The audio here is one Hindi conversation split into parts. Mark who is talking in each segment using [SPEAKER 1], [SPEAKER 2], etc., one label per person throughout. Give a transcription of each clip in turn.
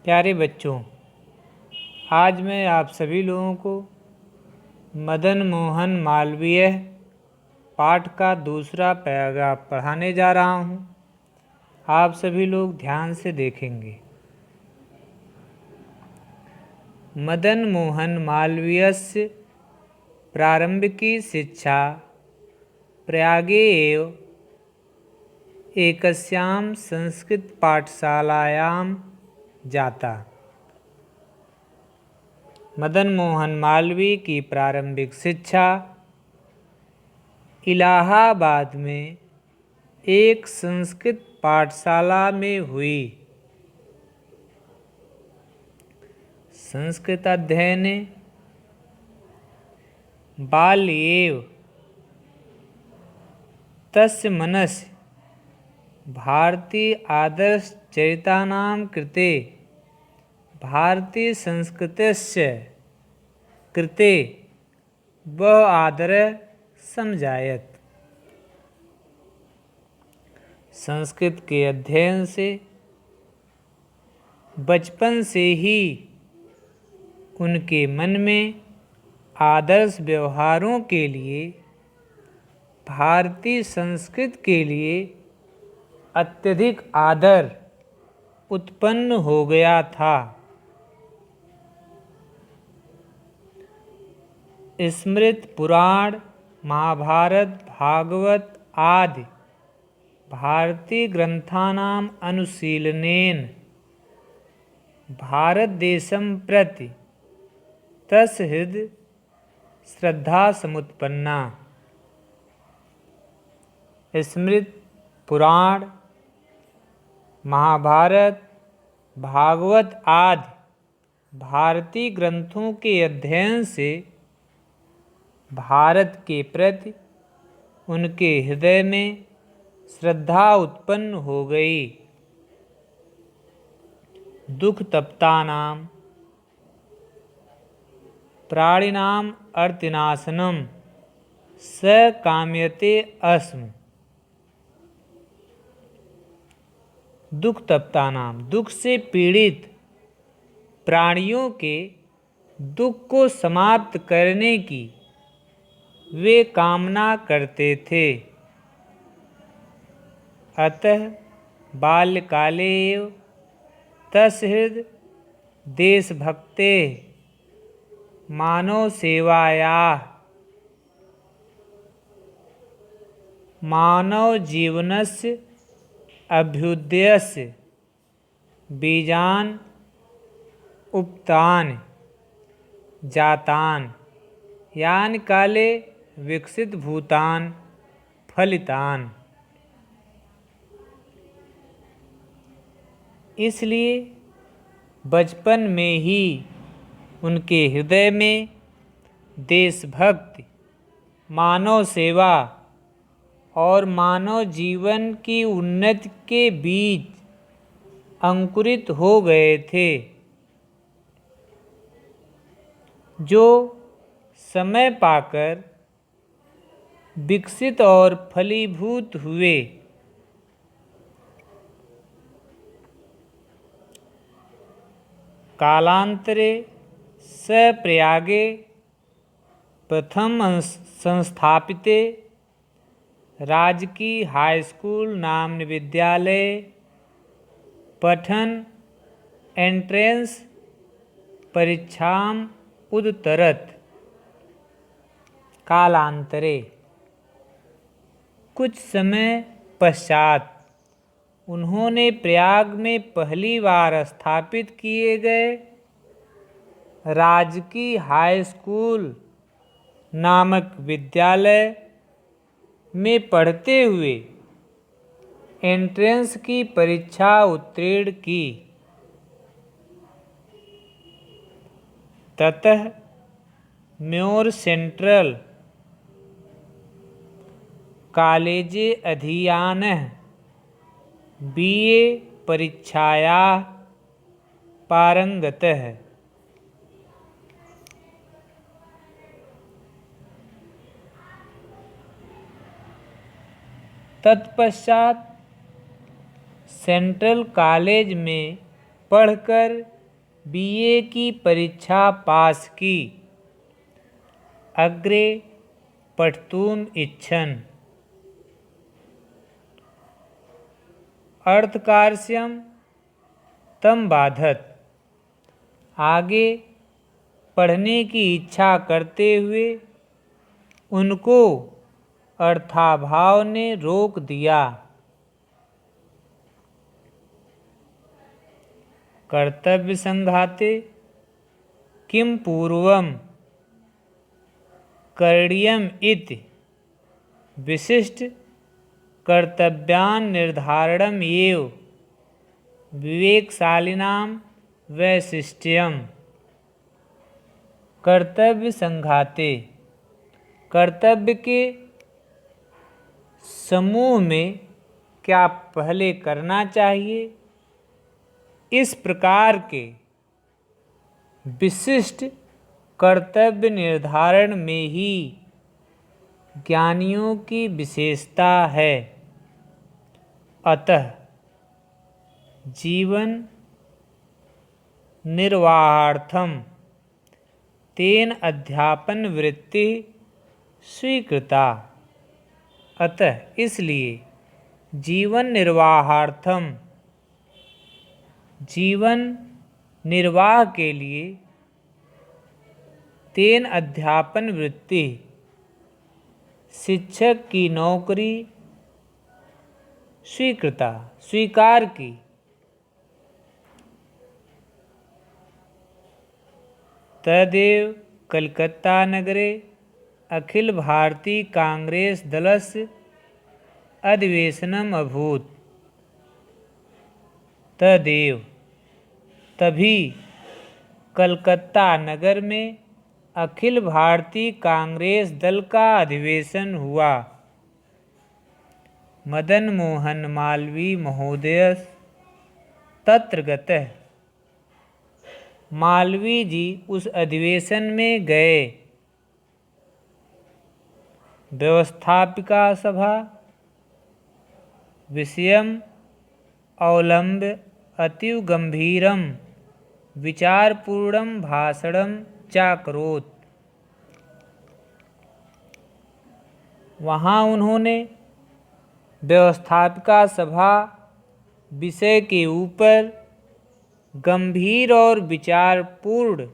[SPEAKER 1] प्यारे बच्चों, आज मैं आप सभी लोगों को मदन मोहन मालवीय पाठ का दूसरा पैराग्राफ पढ़ाने जा रहा हूँ। आप सभी लोग ध्यान से देखेंगे। मदन मोहन मालवीयस्य प्रारंभिकी शिक्षा प्रयागे एव एकस्यां संस्कृत पाठशालायां जाता। मदन मोहन मालवीय की प्रारंभिक शिक्षा इलाहाबाद में एक संस्कृत पाठशाला में हुई। संस्कृत अध्ययन बाल्येव तस्य मनसि भारतीय आदर्श चरितानां कृते भारतीय संस्कृतस्य कृते बहु आदरः समझायत। संस्कृत के अध्ययन से बचपन से ही उनके मन में आदर्श व्यवहारों के लिए, भारतीय संस्कृत के लिए अत्यधिक आदर उत्पन्न हो गया था। स्मृत पुराण, महाभारत, भागवत आदि भारतीय ग्रंथानाम् अनुशीलनेन भारत देशं प्रति तस्य हृदि श्रद्धा समुत्पन्ना। स्मृत पुराण, महाभारत, भागवत आदि भारतीय ग्रंथों के अध्ययन से भारत के प्रति उनके हृदय में श्रद्धा उत्पन्न हो गई। दुख तप्तानां प्राणिनां अर्तिनाशनम स काम्यते अस्म। दुख तप्तानां, दुख से पीड़ित प्राणियों के दुख को समाप्त करने की वे कामना करते थे। अतः बाल्यकाले एव तस्य हृदि देशभक्तेः मानव सेवायाः मानव जीवनस्य अभ्युदयस्य बीजान् उपतान् जातान् यानि काले विकसित भूतान फलितान। इसलिए बचपन में ही उनके हृदय में देशभक्ति, मानव सेवा और मानव जीवन की उन्नति के बीज अंकुरित हो गए थे, जो समय पाकर विकसित और फलीभूत हुए। कालांतरे स प्रयागे प्रथम संस्थापिते राजकीय हाई स्कूल नामनि विद्यालये पठन एंट्रेंस परीक्षाम उदतरत। कालांतरे, कुछ समय पश्चात उन्होंने प्रयाग में पहली बार स्थापित किए गए राजकीय हाई स्कूल नामक विद्यालय में पढ़ते हुए एंट्रेंस की परीक्षा उत्तीर्ण की। ततः म्योर सेंट्रल कॉलेजे अधीयानः BA परीक्षायाः पारंगतः। तत्पश्चात सेंट्रल कॉलेज में पढ़कर बीए की परीक्षा पास की। अग्रे पठतुम इच्छन् अर्थकार्यं तम बाधत। आगे पढ़ने की इच्छा करते हुए उनको अर्थाभाव ने रोक दिया। कर्तव्य संघाते किम पूर्वम करणीयम इति विशिष्ट कर्तव्यान् निर्धारणम् एव विवेकशालिनां वैशिष्ट्यम्। कर्तव्य संघाते कर्तव्य के समूह में क्या पहले करना चाहिए, इस प्रकार के विशिष्ट कर्तव्य निर्धारण में ही ज्ञानियों की विशेषता है। अतः जीवन निर्वाहार्थम तेन अध्यापन वृत्ति स्वीकृता। अतः इसलिए जीवन निर्वाहार्थम जीवन निर्वाह के लिए तेन अध्यापन वृत्ति शिक्षक की नौकरी स्वीकृता स्वीकार की। तदेव कलकत्ता नगरे अखिल भारतीय कांग्रेस दलस्य अधिवेशनम अभूत। तदेव तभी कलकत्ता नगर में अखिल भारतीय कांग्रेस दल का अधिवेशन हुआ। मदन मोहन मालवीय महोदय तत्र गतः। मालवीय जी उस अधिवेशन में गए। व्यवस्थापिका सभा विषयम् अवलंब्य अतीव गंभीरम विचारपूर्णं भाषणं चाकरोत्। वहाँ उन्होंने व्यवस्थापिका सभा विषय के ऊपर गंभीर और विचारपूर्ण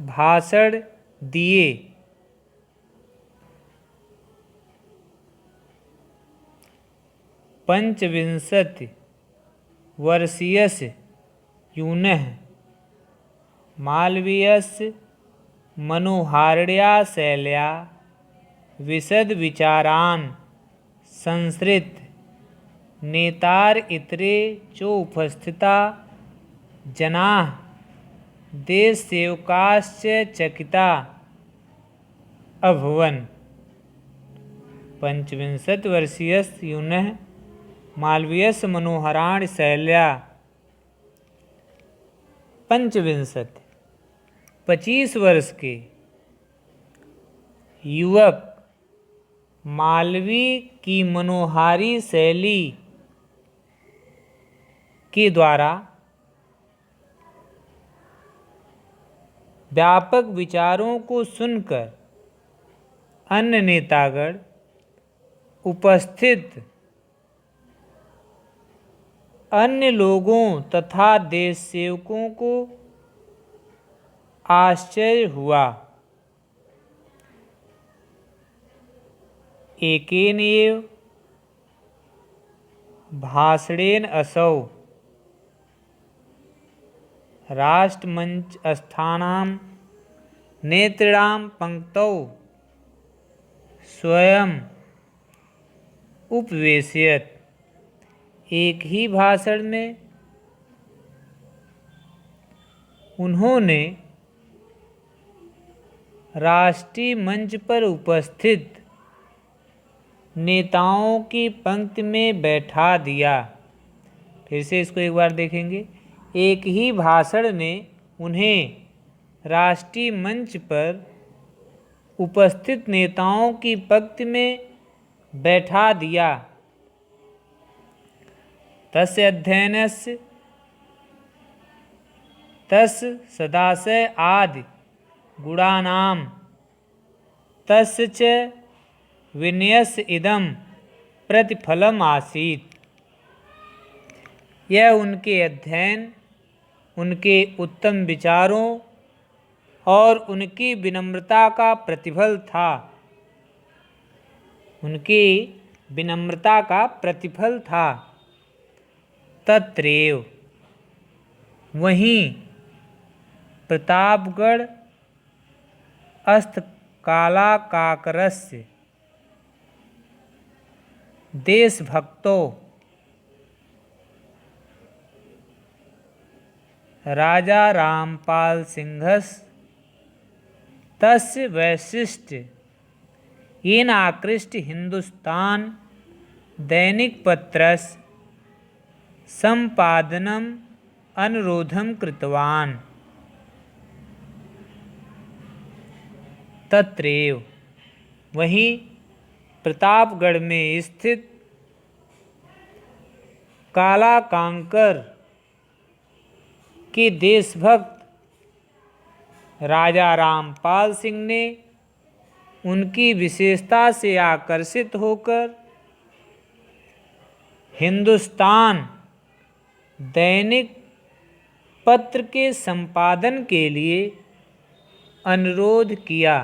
[SPEAKER 1] भाषण दिए। पंचविंशति वर्षीयस्य यूनः मालवीयस्य मनोहार्या शैल्या विशद विचारान् संसृत्य नेतार इतरे चोपस्थिता जनाः देशसेवकाश्च चकिता अभवन्। पंचविंशति वर्षीयस्य यूनः मालवीयस्य मनोहाराण शैल्या। पंचविंशति 25 वर्ष के युवक मालवीय की मनोहारी शैली के द्वारा व्यापक विचारों को सुनकर अन्य नेतागण उपस्थित अन्य लोगों तथा देश सेवकों को आश्चर्य हुआ। एकेन एव भाषणेन असौ राष्ट्रमंचस्थानां नेतॄणां पंक्तौ स्वयं उपवेशयत्। एक ही भाषण में उन्होंने राष्ट्रीय मंच पर उपस्थित नेताओं की पंक्ति में बैठा दिया। फिर से इसको एक बार देखेंगे। एक ही भाषण ने उन्हें राष्ट्रीय मंच पर उपस्थित नेताओं की पंक्ति में बैठा दिया। तस्य अध्ययनस्य तस् सदाशय आदि गुणानां तस्य च विनयस्य इदं प्रतिफलम आसीत्। यह उनके अध्ययन, उनके उत्तम विचारों और उनकी विनम्रता का प्रतिफल था। उनकी विनम्रता का प्रतिफल था। तत्रैव, वहीं प्रतापगढ़ अस्तकालाकाकरस्य देशभक्तो राजा रामपाल सिंहस् तस्य वैशिष्ट्य येन आकृष्ट हिंदुस्तान दैनिक पत्रस्य संपादनम अनुरोधम कृतवान्। तत्रैव, वहीं प्रतापगढ़ में स्थित कालाकांकर के देशभक्त राजा रामपाल सिंह ने उनकी विशेषता से आकर्षित होकर हिंदुस्तान दैनिक पत्र के संपादन के लिए अनुरोध किया।